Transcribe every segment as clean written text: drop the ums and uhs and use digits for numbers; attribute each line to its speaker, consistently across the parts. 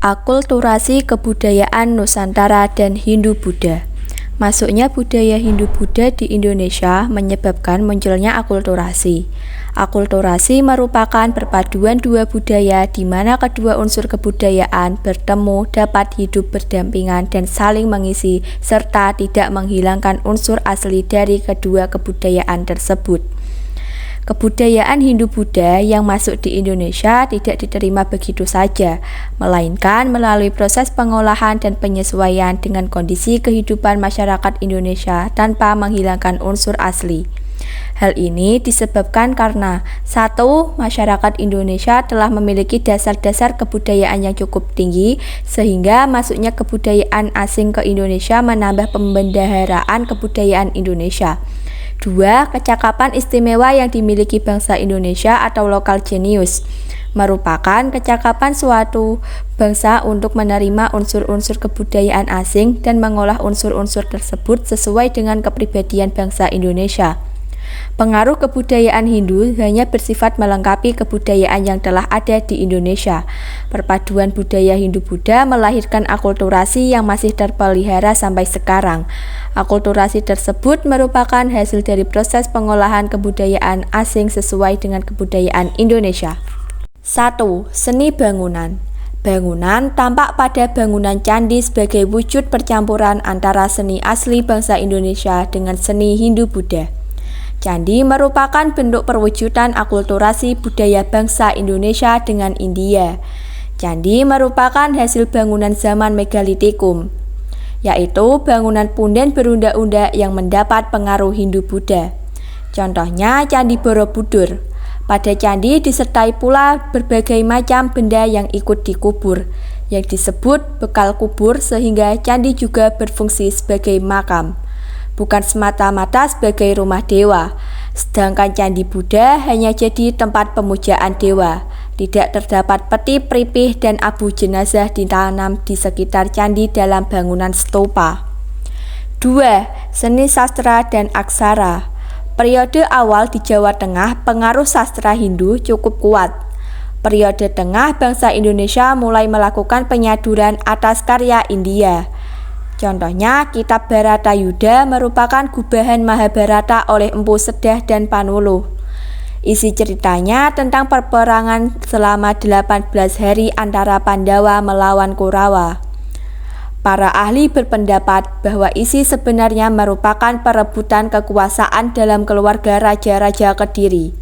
Speaker 1: Akulturasi kebudayaan Nusantara dan Hindu-Buddha. Masuknya budaya Hindu-Buddha di Indonesia menyebabkan munculnya akulturasi. Akulturasi merupakan perpaduan dua budaya di mana kedua unsur kebudayaan bertemu, dapat hidup berdampingan dan saling mengisi, serta tidak menghilangkan unsur asli dari kedua kebudayaan tersebut. Kebudayaan Hindu-Buddha yang masuk di Indonesia tidak diterima begitu saja, melainkan melalui proses pengolahan dan penyesuaian dengan kondisi kehidupan masyarakat Indonesia tanpa menghilangkan unsur asli. Hal ini disebabkan karena 1. Masyarakat Indonesia telah memiliki dasar-dasar kebudayaan yang cukup tinggi, sehingga masuknya kebudayaan asing ke Indonesia menambah pembendaharaan kebudayaan Indonesia. 2. Kecakapan istimewa yang dimiliki bangsa Indonesia atau lokal genius merupakan kecakapan suatu bangsa untuk menerima unsur-unsur kebudayaan asing dan mengolah unsur-unsur tersebut sesuai dengan kepribadian bangsa Indonesia. Pengaruh kebudayaan Hindu hanya bersifat melengkapi kebudayaan yang telah ada di Indonesia. Perpaduan budaya Hindu-Buddha melahirkan akulturasi yang masih terpelihara sampai sekarang. Akulturasi tersebut merupakan hasil dari proses pengolahan kebudayaan asing sesuai dengan kebudayaan Indonesia. 1. Seni bangunan. Bangunan tampak pada bangunan candi sebagai wujud percampuran antara seni asli bangsa Indonesia dengan seni Hindu-Buddha. Candi merupakan bentuk perwujudan akulturasi budaya bangsa Indonesia dengan India. Candi merupakan hasil bangunan zaman megalitikum, yaitu bangunan punden berundak-undak yang mendapat pengaruh Hindu-Buddha. Contohnya Candi Borobudur. Pada candi disertai pula berbagai macam benda yang ikut dikubur, yang disebut bekal kubur, sehingga candi juga berfungsi sebagai makam, bukan semata-mata sebagai rumah dewa. Sedangkan Candi Buddha hanya jadi tempat pemujaan dewa. Tidak terdapat peti, peripih, dan abu jenazah ditanam di sekitar candi dalam bangunan stupa. 2. Seni sastra dan aksara. Periode awal di Jawa Tengah, pengaruh sastra Hindu cukup kuat. Periode tengah, bangsa Indonesia mulai melakukan penyaduran atas karya India. Contohnya, kitab Bharatayuddha merupakan gubahan Mahabharata oleh Empu Sedah dan Panuluh. Isi ceritanya tentang perperangan selama 18 hari antara Pandawa melawan Kurawa. Para ahli berpendapat bahwa isi sebenarnya merupakan perebutan kekuasaan dalam keluarga raja-raja Kediri.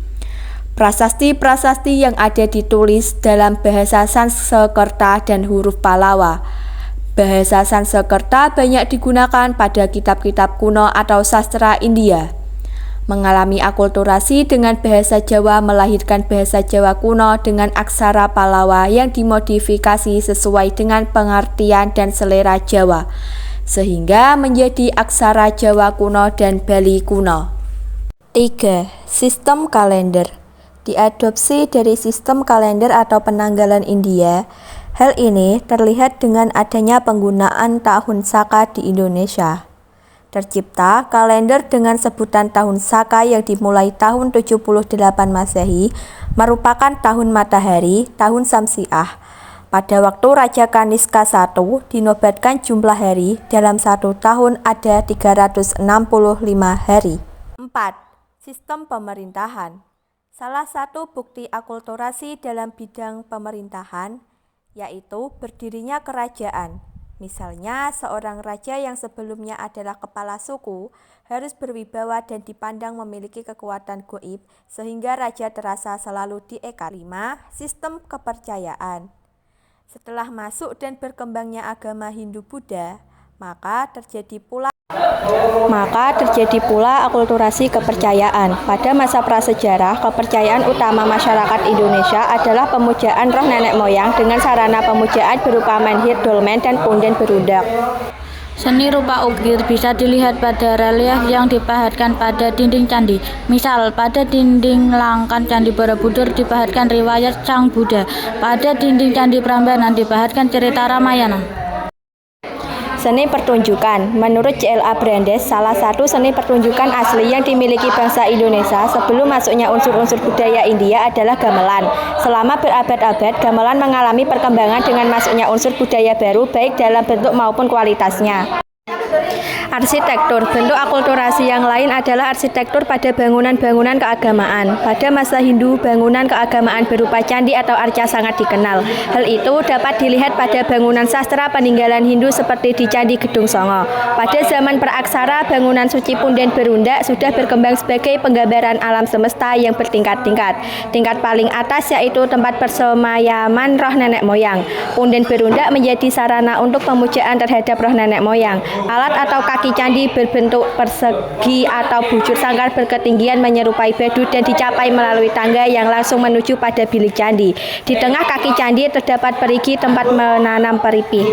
Speaker 1: Prasasti-prasasti yang ada ditulis dalam bahasa Sanskerta dan huruf Pallawa. Bahasa Sanskerta banyak digunakan pada kitab-kitab kuno atau sastra India. Mengalami akulturasi dengan bahasa Jawa melahirkan bahasa Jawa kuno dengan aksara Pallawa yang dimodifikasi sesuai dengan pengertian dan selera Jawa, sehingga menjadi aksara Jawa kuno dan Bali kuno. 3. Sistem kalender. Diadopsi dari sistem kalender atau penanggalan India. Hal ini terlihat dengan adanya penggunaan tahun Saka di Indonesia. Tercipta kalender dengan sebutan tahun Saka yang dimulai tahun 78 Masehi merupakan tahun matahari, tahun Samsiah. Pada waktu Raja Kaniska I dinobatkan jumlah hari dalam satu tahun ada 365 hari. 4. Sistem pemerintahan. Salah satu bukti akulturasi dalam bidang pemerintahan yaitu berdirinya kerajaan. Misalnya, seorang raja yang sebelumnya adalah kepala suku harus berwibawa dan dipandang memiliki kekuatan gaib sehingga raja terasa selalu diekar. 5. Sistem kepercayaan. Setelah masuk dan berkembangnya agama Hindu-Buddha, maka terjadi pula akulturasi kepercayaan. Pada masa prasejarah, kepercayaan utama masyarakat Indonesia adalah pemujaan roh nenek moyang dengan sarana pemujaan berupa menhir, dolmen, dan punden berundak.
Speaker 2: Seni rupa ukir bisa dilihat pada relief yang dipahatkan pada dinding candi. Misal, pada dinding Langkan Candi Borobudur dipahatkan riwayat Sang Buddha. Pada dinding Candi Prambanan dipahatkan cerita Ramayana.
Speaker 1: Seni pertunjukan. Menurut C.L.A. Brandes, salah satu seni pertunjukan asli yang dimiliki bangsa Indonesia sebelum masuknya unsur-unsur budaya India adalah gamelan. Selama berabad-abad, gamelan mengalami perkembangan dengan masuknya unsur budaya baru baik dalam bentuk maupun kualitasnya. Arsitektur. Bentuk akulturasi yang lain adalah arsitektur pada bangunan-bangunan keagamaan. Pada masa Hindu, bangunan keagamaan berupa candi atau arca sangat dikenal. Hal itu dapat dilihat pada bangunan sastra peninggalan Hindu seperti di Candi Gedung Songo. Pada zaman praaksara, bangunan suci punden berundak sudah berkembang sebagai penggambaran alam semesta yang bertingkat-tingkat. Tingkat paling atas yaitu tempat persemayaman roh nenek moyang. Punden berundak menjadi sarana untuk pemujaan terhadap roh nenek moyang. Alat atau kaki candi berbentuk persegi atau bujur sangkar berketinggian menyerupai badut dan dicapai melalui tangga yang langsung menuju pada bilik candi. Di tengah kaki candi terdapat perigi tempat menanam peripih.